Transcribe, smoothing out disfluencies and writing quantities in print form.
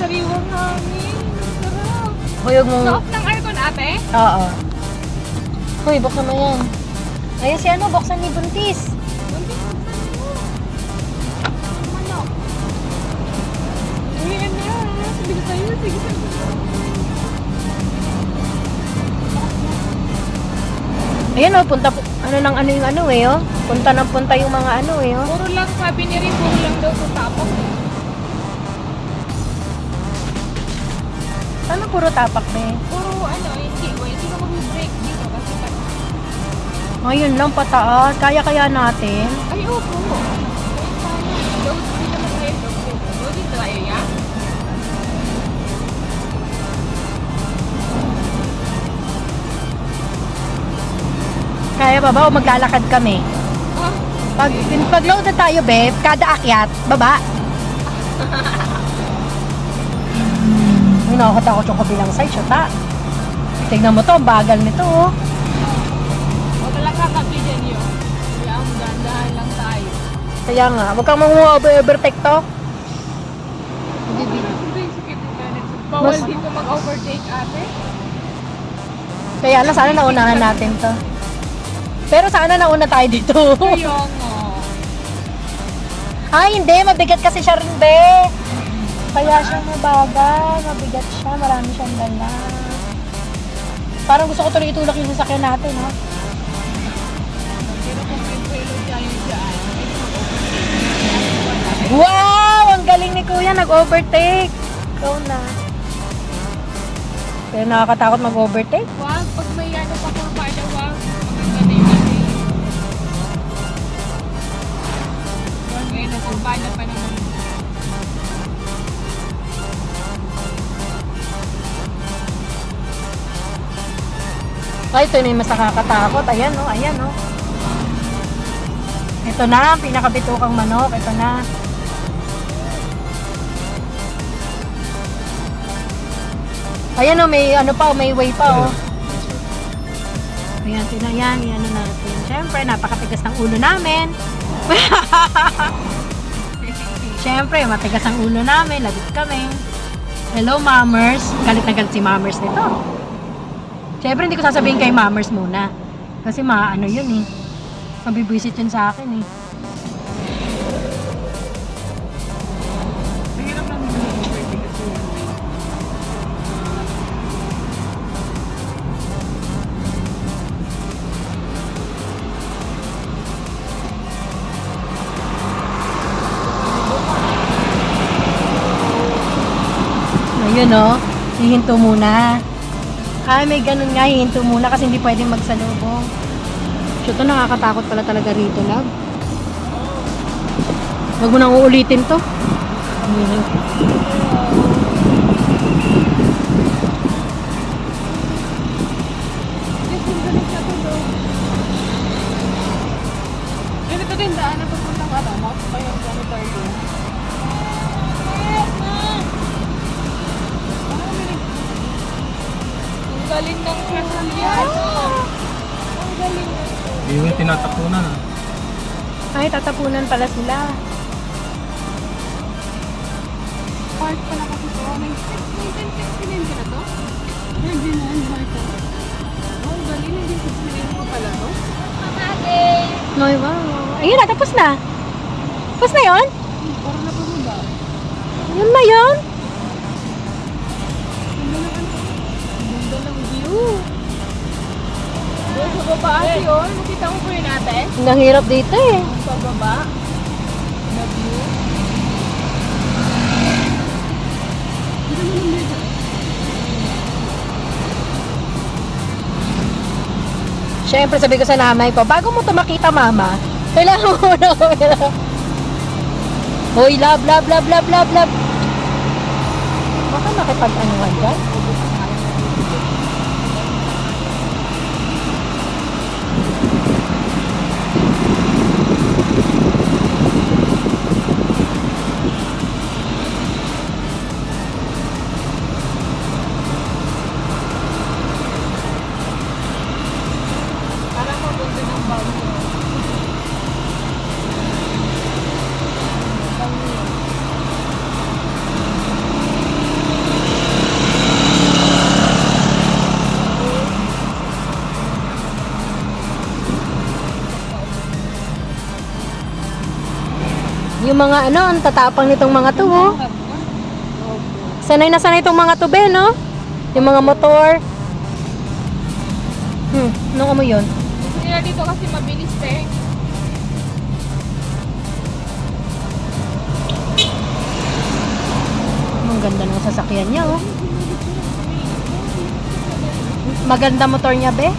sariwang hangin. Sarap. Huyog mo. Sa off ng aircon, ate? Oo. Hoy, buksan mo yan. Ayan si ano, buksan ni Buntis. Buntis, buksan mo. Manok. Uy, ano? Sabi ko sa'yo, sige sa'yo. Ayan o, punta po. Ano nang ano yung ano eh, oh. Punta ng punta yung mga ano eh, oh. Puro lang, sabi ni Rin, puro lang daw sa tapos. Ano puro tapak ba eh? Puro ano, hindi ka mag-break dito kasi Ayun lang, pataas. Kaya natin. ay, opo. Daw, hindi naman tayo daw dito tayo, ya? Kaya ba ba o maglalakad kami? Ah, Pag load na tayo, babe, kada akyat, baba. Ay, nakakatakot yung kabilang side, syota. Tignan mo to, ang bagal nito, oh. huwag ka lang kakabli dyan yun. Kaya ang dahan lang tayo. Kaya nga, huwag kang overtake to. Bawal Mas- dito mag-overtake, ate. Kaya na, sana naunahan natin to. Pero sana nauna tayo dito. Kaya nga. Ay, hindi. Mabigat kasi siya rin, be. Kaya siya mabagal. Mabigat siya. Marami siyang dala. Parang gusto ko tuloy itulak yung sasakyan natin, ha? Pero kung may pwelo dyan, Wow! Ang galing ni Kuya. Nag-overtake. Ikaw na. Pero nakakatakot mag-overtake. wag, pag may ano pa kurbada, wag. Maganda yung ano eh. Wag, ngayon na kurbada pa naman. Ay, ito na yung mas nakakatakot. Ayan, oh. Ayan, oh. Ito na, ang pinakabitukang manok. Ito na. Ayan, oh. May ano pa, oh. May way pa, oh. Ayan, yan. Yan natin. Siyempre, napakatigas ng ulo namin. Siyempre, matigas ang ulo namin. Lagot kami. Hello, Mammers. Galit na galit si Mammers nito. Siyempre, hindi ko sasabihin kay Mammers muna. Kasi ano yun eh. Mabibwisit yun sa akin eh. Mahirap lang yung overtake kasi Ayun oh. Hihinto muna. Ay, may ganun nga. Hihinto muna kasi hindi pwedeng magsalubong. Shoot, nakakatakot pala talaga rito, love. Huwag mo nang uulitin to. yes, yung galit na to, no? Yun, ito din daan na papuntang Alamak. Kaya gano'n tayo. Ang galing ng sasakyan. Ang galing ng Yung tinatapunan ah. Ay, tatapunan pala sila. park pala kasi ito. May 10-10 ka na to? Hindi na, hindi ko. Oh, ang galing. Hindi ko pala to. Ay, wow. Ayun na, tapos na. Tapos na yun? Parang napababa. Yun na yun? Ang ganda ng view. Doon sa baba ate yun. Makita mo po yun ate? Ang hirap dito eh. Sa baba. Na view. Siyempre, sabi ko sa nanay ko, bago mo ito makita, mama, kailangan mo na. Hoy, love. Baka makipag-anuhan dyan. Parang mabundo ng bagyo. Yung mga ano, ang tatapang nitong mga to, oh. Sanay na sanay itong mga to, be, no? Yung mga motor. Anong amoy yun? Gusto nila dito kasi mabilis eh. Ang ganda ng sasakyan niya, oh. Maganda motor niya, be.